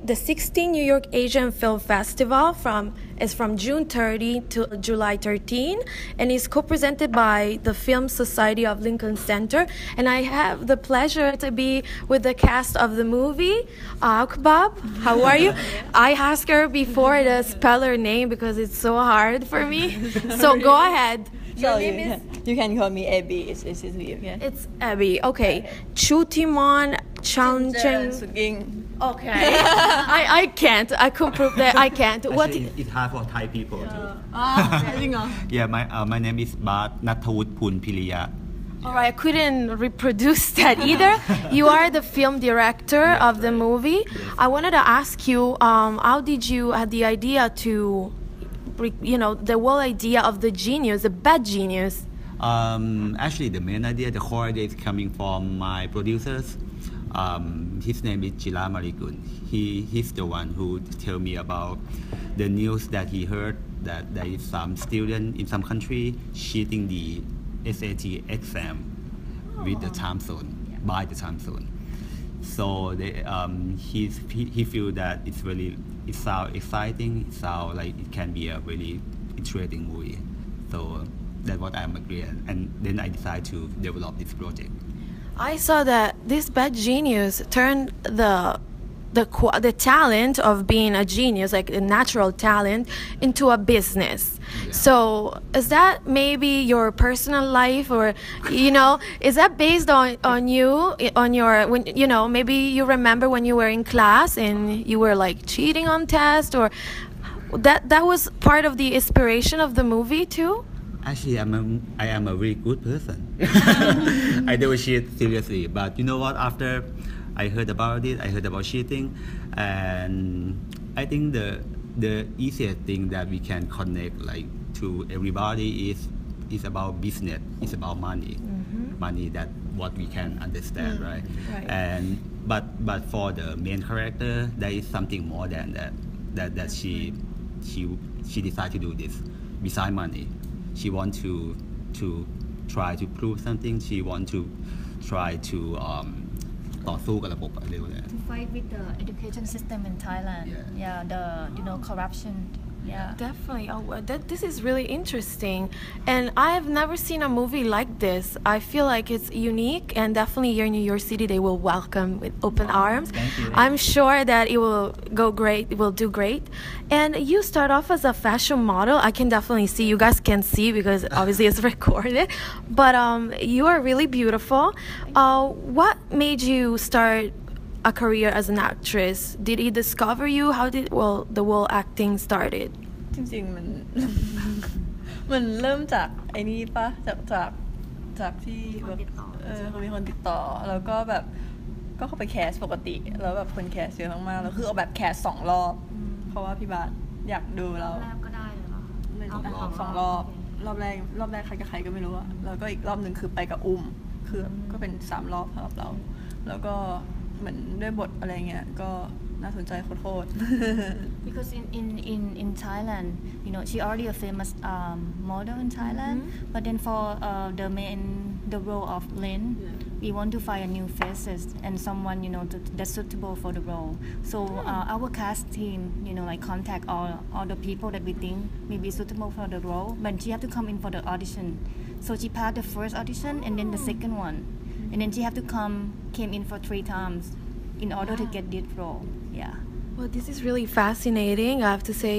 The 16th New York Asian Film Festival is from June 30 to July 13 and is co-presented by the Film Society of Lincoln Center. And I have the pleasure to be with the cast of the movie, Aokbab. How are you? I asked her before to spell her name because it's so hard for me. So go ahead. Your name is? You can call me Abby. It's easy. Okay? It's Abby. Okay. Chutimon, Chuengcharoensukying. Okay. I can't. I can prove that I can't. Actually, it's hard for Thai people too. Yeah, my name is Nattawut Poornpiriya. All right, I couldn't reproduce that either. You are the film director of the movie. I wanted to ask you, how did you have the idea to, the whole idea of the genius, the bad genius? Actually, the main idea, the core idea is coming from my producers. His name is Viola Manuela. He's the one who tell me about the news that he heard that there is some student in some country cheating the SAT exam with the time zone, by the time zone. So he feel that it sounds exciting, it sounds like it can be a really interesting movie. So that's what I'm agreeing, and then I decided to develop this project. I saw that this bad genius turned the talent of being a genius, like a natural talent, into a business. Yeah. So is that maybe your personal life, or is that based on you, on your, when maybe you remember when you were in class and you were like cheating on tests, or that was part of the inspiration of the movie too? Actually, I am a very good person. I never cheat seriously, but you know what? After I heard about it, I heard about cheating, and I think the easiest thing that we can connect to everybody is about business. It's about money. Mm-hmm. Money, that what we can understand, right? And but for the main character, there is something more than that she decided to do this besides money. She wants to try to prove something. She wants to try to ต่อสู้กับระบบเร็วเลย To fight with the education system in Thailand. Yeah, the corruption. Yeah, definitely. Oh, this is really interesting, and I have never seen a movie like this. I feel like it's unique, and definitely here in New York City, they will welcome with open arms. Thank you. I'm sure that it will go great. It will do great. And you start off as a fashion model. I can definitely see. You guys can see because obviously it's recorded. But you are really beautiful. What made you start a career as an actress? Did he discover you? How did the whole acting started? จริงๆมันเริ่มจากไอ้นี่ปะจากที่แบบมีคนติดต่อแล้วก็แบบก็เข้าไปแคสปกติแล้วแบบคนแคสเยอะมากๆแล้วคือเอาแบบแคส2 รอบเพราะว่าพี่บาสอยากดูเรารอบก็ได้เลยเหรอ2 รอบแรกใครกับใครก็ไม่รู้อะแล้วก็อีกรอบนึงคือไปกับคือก็เป็น3 รอบสำหรับเราแล้วก็เหมือนด้วยบทอะไรเงี้ยก็น่าสนใจโคตร Because in Thailand, she already a famous model in Thailand. But then for the role of Lin, we want to find a new faces and someone that's suitable for the role. So our cast team, contact all the people that we think may be suitable for the role. But she have to come in for the audition. So she passed the first audition and then the second one, and then she have to came in for 3 times in order to get this role. Yeah. Well, this is really fascinating, I have to say.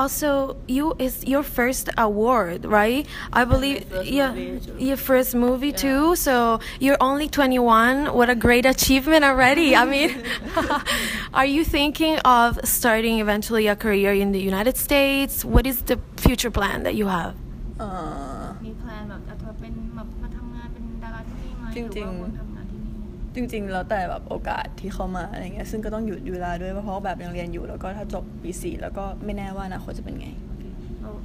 Also, it's your first award, right? I believe, your first movie too. So you're only 21. What a great achievement already. I mean, are you thinking of starting eventually a career in the United States? What is the future plan that you have? มีแพลนแบบจะเป็นแบบมาทำงานเป็นดาราที่นี่ไหมหรือว่าคนทำงานที่นี่จริงๆแล้วแต่แบบโอกาสที่เข้ามาอะไรเงี้ยซึ่งก็ต้องหยุดเวลาด้วยเพราะแบบยังเรียนอยู่แล้วก็ถ้าจบปี 4แล้วก็ไม่แน่ว่าอนาคตจะเป็นไง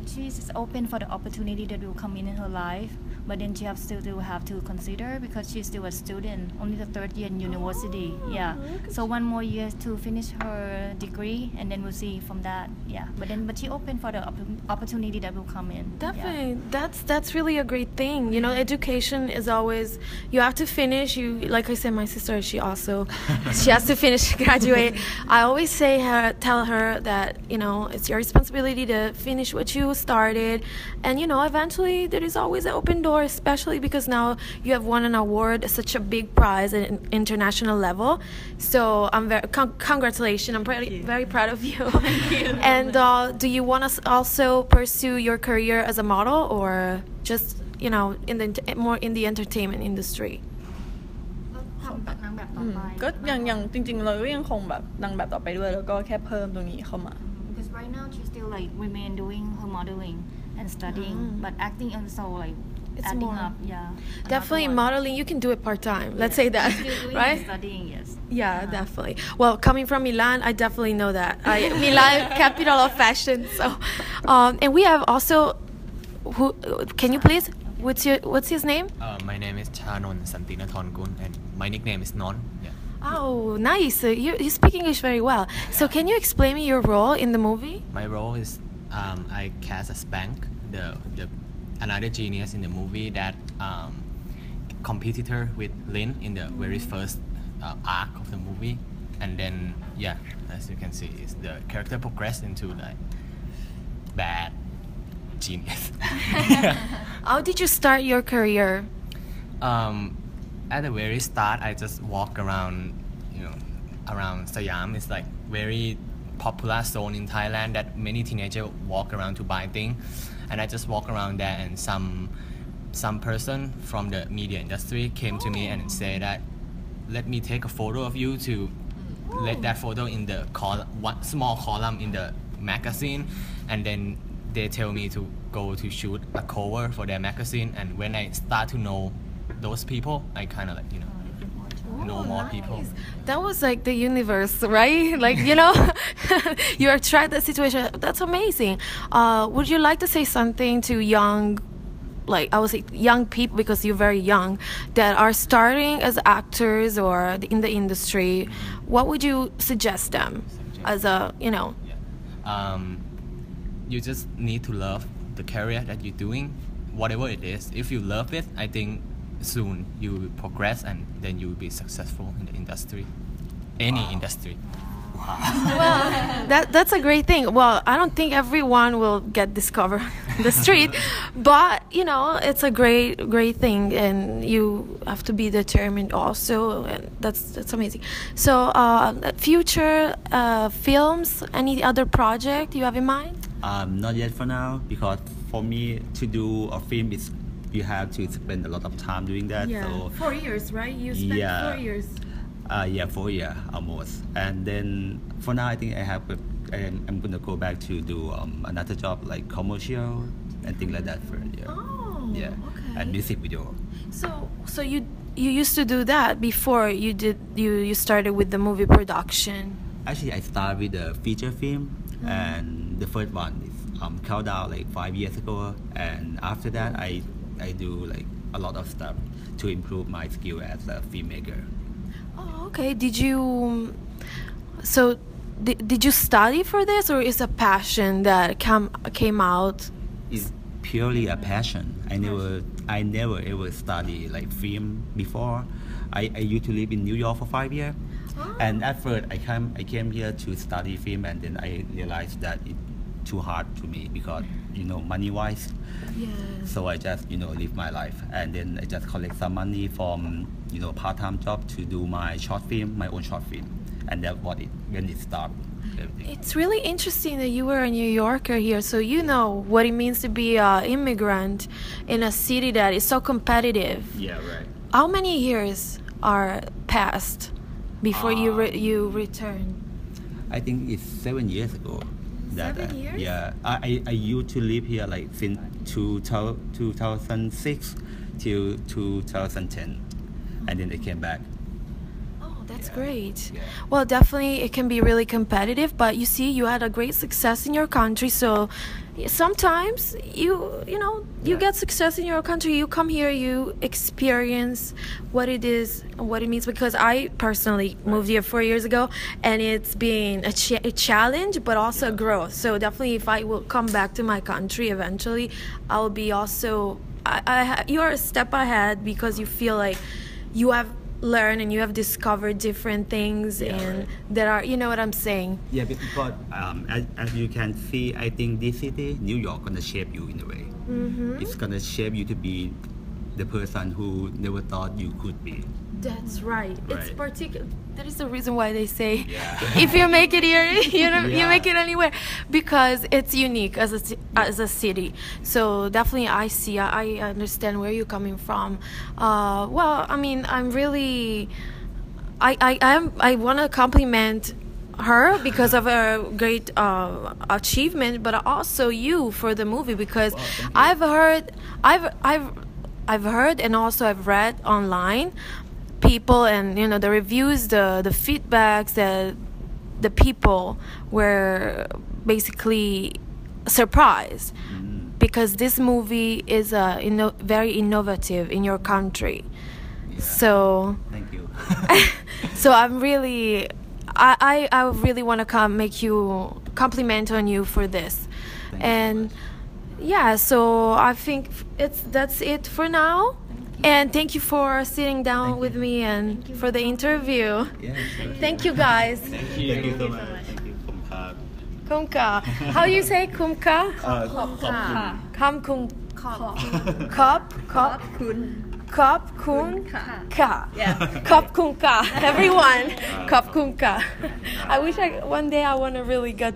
she's open for the opportunity that will come in her life, but then she still have to consider because she's still a student, only the third year in university. Yeah, so one more year to finish her degree, and then we'll see from that. Yeah, but she open for the opportunity that will come in. Definitely, that's really a great thing. You know, education is always, you have to finish. You, like I said, my sister, she has to finish, graduate. I always tell her that, you know, it's your responsibility to finish what you started, and you know, eventually there is always an open door, especially because now you have won an award, such a big prize at an international level. So I'm congratulations. I'm very proud of you. And do you want to also pursue your career as a model, or just, you know, more in the entertainment industry? ทำแบบนางแบบต่อไป ก็ยังจริงๆเราก็ยังคงแบบนางแบบต่อไปด้วยแล้วก็แค่เพิ่มตรงนี้เข้ามา Because right now she still like remain doing her modeling and studying, but acting also like It's adding more. up. Yeah, Definitely modeling, you can do it part-time. Let's say that, Still doing right? and studying, yes. Yeah, definitely. Well, coming from Milan, I definitely know that. Milan, capital of fashion. So, and we have also, can you please? What's his name? My name is Chanon Santinathorngun, and my nickname is Non. Yeah. Oh, nice. You speak English very well. So, can you explain me your role in the movie? My role is I cast as Spank, the another genius in the movie that competed her with Lin in the very first arc of the movie, and then yeah, as you can see, is the character progressed into like bad genius. How did you start your career? At the very start, I just walk around, around Siam. It's like very popular zone in Thailand that many teenagers walk around to buy things, and I just walk around there, and some person from the media industry came to me and said that, let me take a photo of you to let that photo in the small column in the magazine, and then they tell me to go to shoot a cover for their magazine. And when I start to know those people, I kind of like know more people. That was like the universe, right? Like, you attract that situation. That's amazing. Would you like to say something to young, like I would say young people, because you're very young, that are starting as actors or in the industry? What would you suggest them as a, You just need to love the career that you're doing, whatever it is. If you love it, I think soon you will progress, and then you will be successful in the industry, any industry. Well, that's a great thing. Well, I don't think everyone will get discovered in the street, but it's a great thing, and you have to be determined also, and that's amazing. So, future films, any other project you have in mind? Not yet for now, because for me to do a film is you have to spend a lot of time doing that. Yeah, so 4 years, right? You spent 4 years. 4 years almost. And then for now, I think I'm gonna go back to do another job like commercial and things like that for Oh, yeah, okay. and music video. So you used to do that before you started with the movie production. Actually, I started with a feature film, and the first one is Countdown like 5 years ago, and after that I do like a lot of stuff to improve my skill as a filmmaker. Oh, okay. Did you study for this, or is a passion that came out? It's purely a passion. I never ever study like film before. I used to live in New York for 5 years, and at first I came here to study film, and then I realized that it's too hard to me because money wise. Yes. So I just live my life, and then I just collect some money from part-time job to do my own short film, and that's when it started. It's really interesting that you were a New Yorker here, so you know what it means to be an immigrant in a city that is so competitive. Yeah, right. How many years are passed before you return? I think it's 7 years ago. 7 years? Yeah, I used to live here like since 2006 till 2010, and then I came back. Oh, That's Yeah. great. Yeah. Well, definitely it can be really competitive, but you see, you had a great success in your country, so sometimes you get success in your country, you come here, you experience what it is and what it means, because I personally moved here 4 years ago, and it's been a challenge but also a growth. So definitely if I will come back to my country eventually, I'll be also you are a step ahead, because you feel like you have learned and you have discovered different things, Yeah, and right. that are, you know what I'm saying. Yeah, because as you can see, I think this city, New York, gonna shape you in a way. Mm-hmm. It's gonna shape you to be the person who never thought you could be. That's right. It's Right. particular. That is the reason why they say, Yeah. if you make it here, you Yeah. make it anywhere, because it's unique as a city. So definitely, I understand where you're coming from. Well, I mean, I'm really, I want to compliment her because of her great achievement, but also you for the movie, because Wow, thank you. I've heard and also I've read online people, and the reviews, the feedbacks, that the people were basically surprised, because this movie is very innovative in your country. Yeah. So Thank you. so I'm really, I really want to make you compliment on you for this. Thank you so And much. yeah, so I think that's it for now. And thank you for sitting down Thank you. with me and for the interview. Yeah, sure. Thank you guys. Thank you so much. Thank you. Kumka. How do you say kumka? Kam kum. Kop. คุณ Kop kun ka. Yeah. Kop kun ka. Everyone. Kop kun ka. I wish one day I want to really get